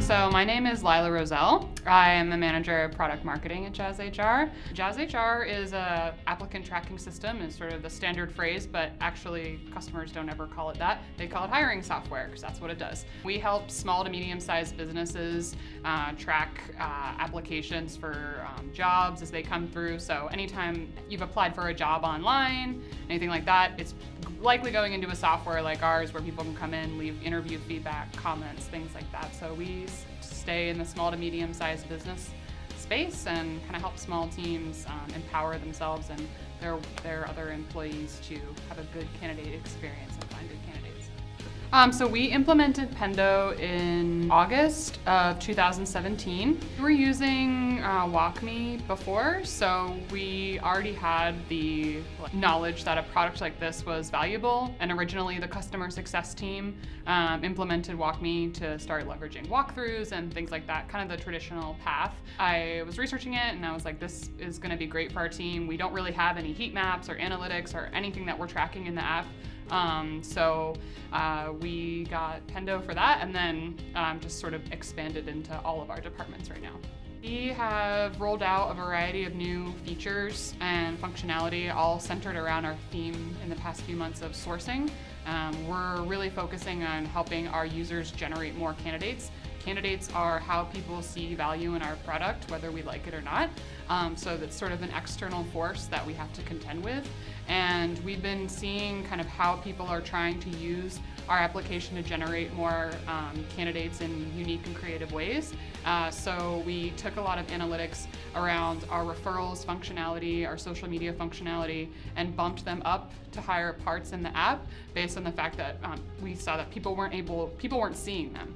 So my name is Lila Roselle. I am a manager of product marketing at JazzHR. JazzHR is a applicant tracking system, is sort of the standard phrase, but actually customers don't ever call it that. They call it hiring software, because that's what it does. We help small to medium-sized businesses track applications for jobs as they come through. So anytime you've applied for a job online, anything like that, it's likely going into a software like ours where people can come in, leave interview feedback, comments, things like that. So we stay in the small to medium-sized business space and kind of help small teams empower themselves and their other employees to have a good candidate experience and find good candidates. So we implemented Pendo in August of 2017. We were using WalkMe before, so we already had the knowledge that a product like this was valuable. And originally the customer success team implemented WalkMe to start leveraging walkthroughs and things like that, kind of the traditional path. I was researching it and I was like, this is going to be great for our team. We don't really have any heat maps or analytics or anything that we're tracking in the app. So we got Pendo for that, and then just sort of expanded into all of our departments right now. We have rolled out a variety of new features and functionality, all centered around our theme in the past few months of sourcing. We're really focusing on helping our users generate more candidates. Candidates are how people see value in our product, whether we like it or not. So that's sort of an external force that we have to contend with. And we've been seeing kind of how people are trying to use our application to generate more candidates in unique and creative ways. So we took a lot of analytics around our referrals functionality, our social media functionality, and bumped them up to higher parts in the app based on the fact that we saw that people weren't seeing them.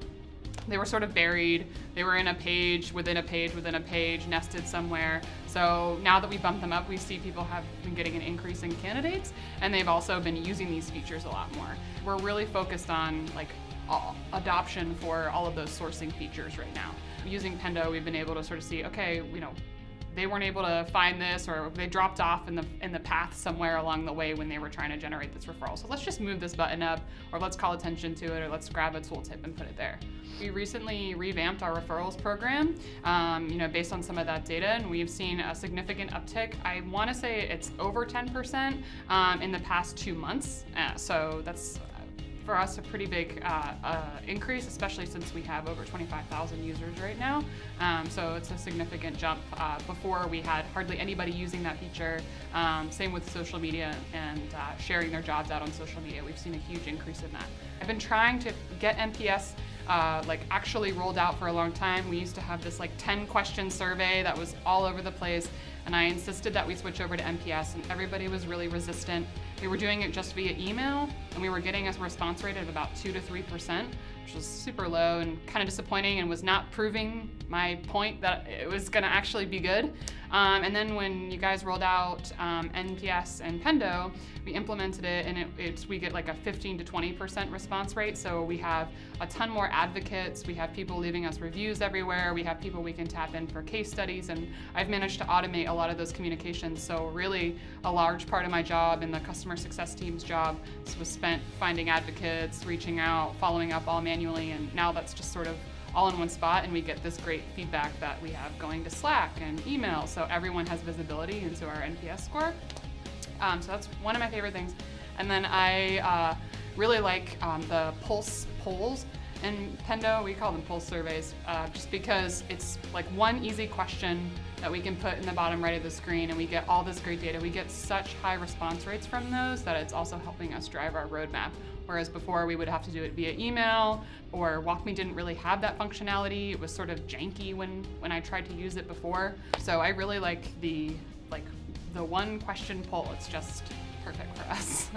They were sort of buried. They were in a page within a page within a page, nested somewhere. So now that we bumped them up, we see people have been getting an increase in candidates, and they've also been using these features a lot more. We're really focused on adoption for all of those sourcing features right now. Using Pendo, we've been able to sort of see, okay, they weren't able to find this, or they dropped off in the path somewhere along the way when they were trying to generate this referral. So let's just move this button up, or let's call attention to it, or let's grab a tooltip and put it there. We recently revamped our referrals program, based on some of that data, and we've seen a significant uptick. I want to say it's over 10% in the past 2 months. So that's for us a pretty big increase, especially since we have over 25,000 users right now. So it's a significant jump. Before we had hardly anybody using that feature. Same with social media and sharing their jobs out on social media. We've seen a huge increase in that. I've been trying to get NPS actually rolled out for a long time. We used to have this 10-question survey that was all over the place, and I insisted that we switch over to NPS, and everybody was really resistant. We were doing it just via email, and we were getting a response rate of about 2 to 3%, which was super low and kind of disappointing and was not proving my point that it was going to actually be good. And then when you guys rolled out NPS and Pendo, we implemented it, and we get a 15 to 20% response rate. So we have a ton more advocates. We have people leaving us reviews everywhere. We have people we can tap in for case studies, and I've managed to automate a lot of those communications. So really, a large part of my job and the customer success team's job was spent finding advocates, reaching out, following up all manually, and now that's just sort of all in one spot, and we get this great feedback that we have going to Slack and email, so everyone has visibility into our NPS score. So that's one of my favorite things. And then I really like the pulse polls in Pendo. We call them pulse surveys, just because it's one easy question that we can put in the bottom right of the screen, and we get all this great data. We get such high response rates from those that it's also helping us drive our roadmap. Whereas before we would have to do it via email, or WalkMe didn't really have that functionality. It was sort of janky when I tried to use it before. So I really like the one question poll. It's just perfect for us.